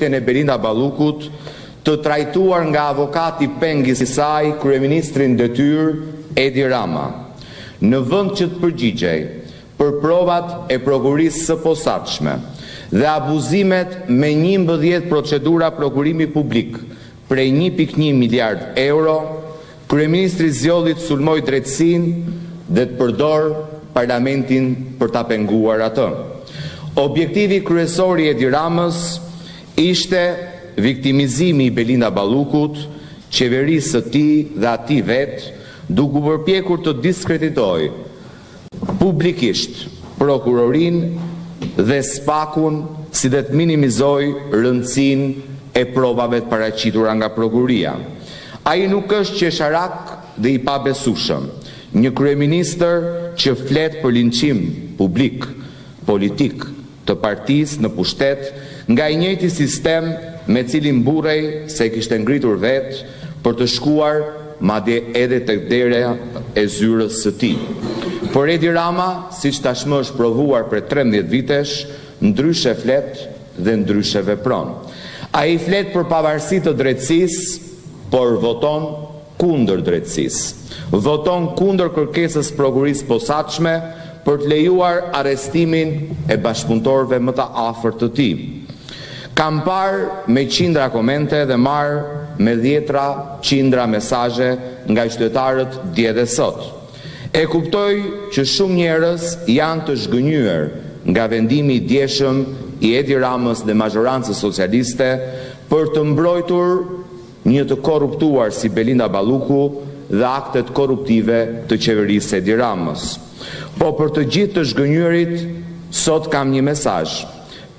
çështjen e Belinda Ballukut të trajtuar nga avokati pengis i saj, kryeministrin detyrë Edi Rama, në vend që të përgjigjej për provat e prokurisë së posaçme dhe abuzimet me 11 procedura prokurimi publik prej 1.1 miliard euro, kryeministri zgjodhi të sulmoj drejtësinë dhe të përdor parlamentin për ta penguar atë. Objektivi kryesor i Edi Ramës ishte viktimizimi i Belinda Ballukut, qeverisë së tij dhe atij vetë, duke përpjekur të diskreditoj publikisht prokurorinë dhe spakun, si dhe të minimizoj rëndësinë e provave të paraqitura nga prokuria. Ai nuk është qesharak dhe i pabesueshëm, një kryeministër që flet për linçim publik, politik të partisë në pushtet nga i njëjti sistem me cilin burrej se kishte ngritur vetë për të shkuar madje edhe tek dera e zyrës së tij. Por Edi Rama, siç tashmë është provuar për 13 vitesh, ndryshe flet dhe ndryshe vepron. Ai flet për pavarësi të drejtësisë, por voton kundër drejtësisë. Voton kundër kërkesës prokurisë posaçme për të lejuar arrestimin e bashkëpunëtorëve më të afërt të tij. Kam parë me qindra komente dhe marrë me dhjetra qindra mesazhe nga qytetarët dje dhe sot. E kuptoj që shumë njerëz janë të zhgënjur nga vendimi i djeshëm i Edi Ramës dhe mazhorancës socialiste për të mbrojtur një të korruptuar si Belinda Balluku dhe aktet korruptive të qeverisë Edi Ramës. Po për të gjithë të zhgënjurit, sot kam një mesazh.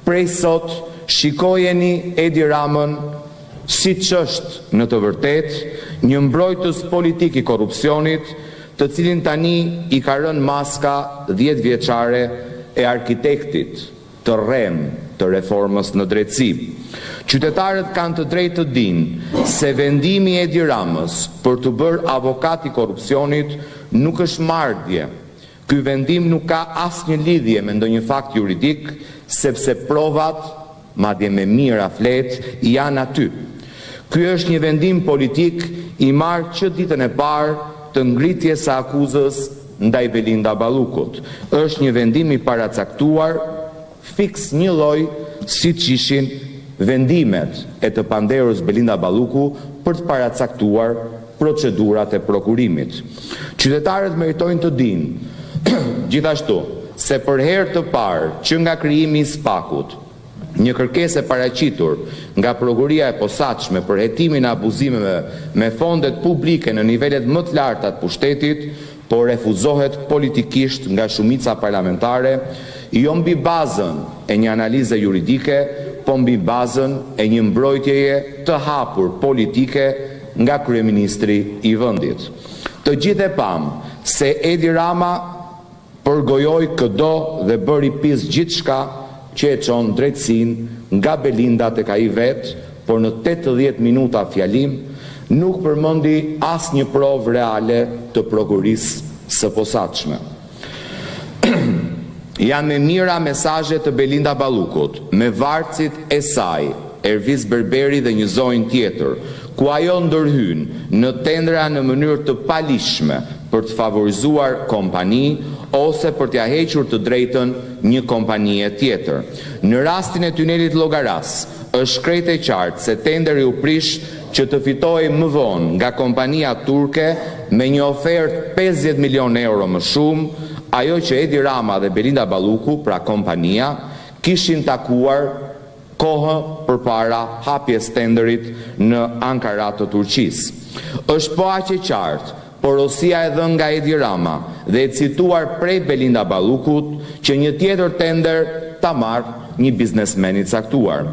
Prej sot, shikojeni Edi Ramën siç është në të vërtetë një mbrojtës politik i korrupsionit, të cilin tani i ka rënë maska 10 vjeçare e arkitektit të rrem të reformës në drejtësi. Qytetarët kanë të drejtë të dinë se vendimi i Edi Ramës për të bërë avokat i korrupsionit nuk është marrëdhje. Ky vendim nuk ka asnjë lidhje me ndonjë fakt juridik, sepse provat, madje me mira flet, janë aty. Ky është një vendim politik i marrë që ditën e parë të ngritjes së akuzës ndaj Belinda Ballukut. Është një vendim i paracaktuar, fiks një lloj siç ishin vendimet e të panderës Belinda Balluku për të paracaktuar procedurat e prokurimit. Qytetarët meritojnë të dinë gjithashtu se për herë të parë që nga krijimi i SPAK-ut, një kërkesë e paraqitur nga prokuria e posaçme për hetimin e abuzimeve me fondet publike në nivelet më të larta të pushtetit, por refuzohet politikisht nga shumica parlamentare, jo mbi bazën e një analize juridike, po mbi bazën e një mbrojtjeje të hapur politike nga kryeministri i vendit. Të gjithë e pam se Edi Rama përgojoi këdo dhe bëri pis gjithçka që e çon drejtësinë nga Belinda tek ai vet, por në 80 minuta fjalim nuk përmendi asnjë provë reale të prokurisë së posaçme. Janë me mira mesazhe të Belinda Ballukut, me varcit e saj, Ervis Berberi dhe një zonjë tjetër, ku ajo ndërhyn në tendra në mënyrë të palishme për të favorizuar kompani ose për t'ia hequr të drejtën një kompanie tjetër. Në rastin e tunelit Llogaras, është krejt e qartë se tenderi u prish që të fitohej më vonë nga kompania turke me një ofertë 50 milion euro më shumë, ajo që Edi Rama dhe Belinda Balluku, pra kompania, kishin takuar kohë përpara hapjes tenderit në Ankara të Turqisë. Është po aq e qartë porosia e dhënë nga Edi Rama dhe e cituar prej Belinda Ballukut që një tjetër tender ta marrë një biznesmen i caktuar.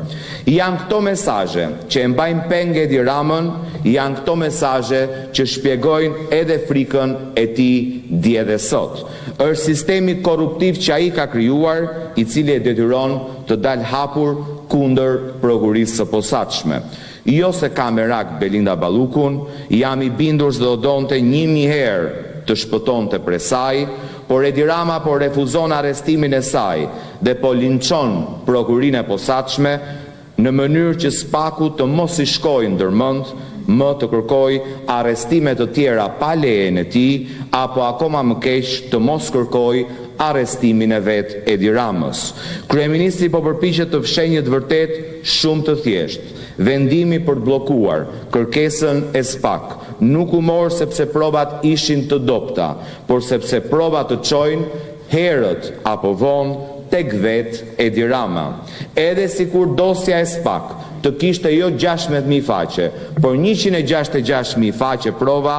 Janë këto mesazhe që e mbajnë peng Edi Ramën, janë këto mesazhe që shpjegojnë edhe frikën e tij dje dhe sot. Është sistemi korruptiv që ai ka krijuar, i cili e detyron të dalë hapur kundër prokurisë së posaçme. Jo se ka merak Belinda Ballukun, jam i bindur se do donte 1000 herë të shpëtonte prej saj, por Edi Rama po refuzon arrestimin e saj dhe po linçon prokurinë e posaçme në mënyrë që SPAK-u të mos i shkojë ndërmend, më të kërkoj arrestime të tjera pa lejen e tij, apo akoma më keq të mos kërkoj arrestimin e vet Edi Ramës. Kryeministri po përpiqet të fshehë një të vërtet shumë të thjeshtë. Vendimi për të bllokuar kërkesën e SPAK nuk u mor sepse provat ishin të dobta, por sepse provat të çojnë herët apo vonë tek vet Edi Rama. Edhe sikur dosja e SPAK të kishte jo 16.000 faqe, por 166.000 faqe prova,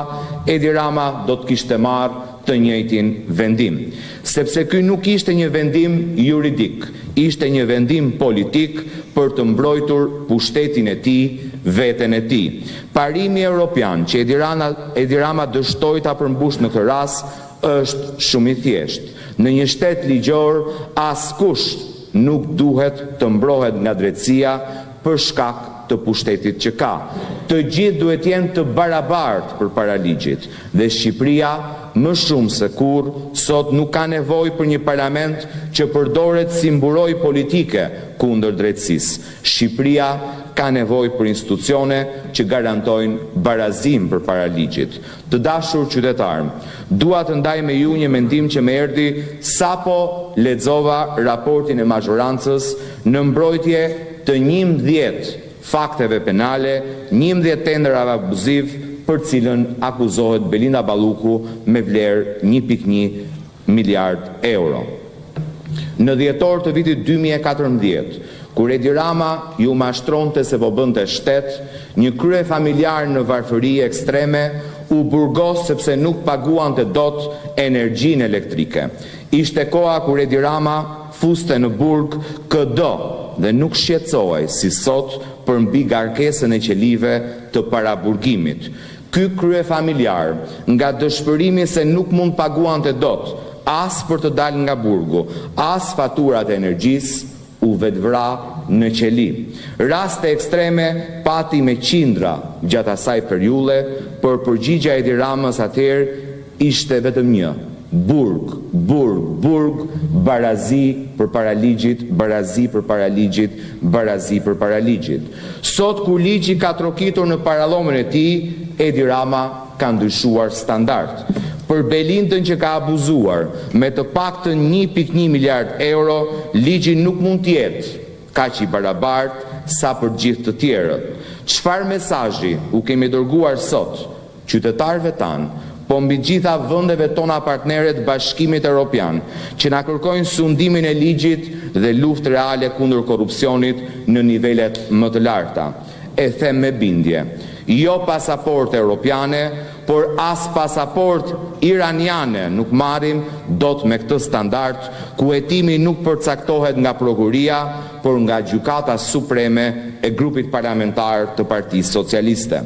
Edi Rama do të kishte marrë të njëjtin vendim. Sepse ky nuk ishte një vendim juridik, ishte një vendim politik për të mbrojtur pushtetin e tij, veten e tij. Parimi evropian që Edi Rama dështoi ta përmbush në këtë rast është shumë i thjeshtë. Në një shtet ligjor, askush nuk duhet të mbrohet nga drejtësia për shkak të pushtetit që ka. Të gjithë duhet jenë të barabartë përpara ligjit dhe Shqipëria më shumë se kurrë sot nuk ka nevojë për një parlament që përdoret si mburojë politike kundër drejtësisë. Shqipëria ka nevojë për institucione që garantojnë barazim përpara ligjit. Të dashur qytetarë, dua të ndaj me ju një mendim që më erdhi sapo lexova raportin e majorancës në mbrojtje të 11 fakteve penale, 11 tenderave abuziv për cilën akuzohet Belinda Balluku me vlerë 1.1 miliard euro. Në dhjetor të vitit 2014, kur Edi Rama ju mashtronte se po bënte shtet, një krye familjar në varfëri ekstreme u burgos sepse nuk paguante dot energjinë elektrike. Ishte koha kur Edi Rama fuste në burg këdo dhe nuk shqetësohej si sot për mbi garkesën e qelive të paraburgimit. Ky krye familjar, nga dëshpërimi se nuk mund paguante dot, as për të dalë nga burgu, as faturat e energjisë, u vetvra në qeli. Raste ekstreme pati me qindra gjatë asaj periudhe, por përgjigja e Edi Ramës atëherë ishte vetëm një: burg, burg, burg, barazi përpara ligjit, barazi përpara ligjit, barazi përpara ligjit. Sot kur ligji ka trokitur në parallomën e tij, Edi Rama ka ndryshuar standard. Për Belindën që ka abuzuar me të paktën 1.1 miliard euro, ligji nuk mund të jetë kaq i barabartë sa për gjithë të tjerët. Çfarë mesazhi u kemi dërguar sot qytetarëve tanë, po mbi gjitha vendeve tona partnere të Bashkimit Evropian, që na kërkojnë sundimin e ligjit dhe luftë reale kundër korrupsionit në nivelet më të larta? E them me bindje, jo pasaporte europiane, por as pasaport iraniane nuk marrim dot me këtë standard, ku hetimi nuk përcaktohet nga prokuria, por nga Gjykata Supreme e grupit parlamentar të Partisë Socialiste.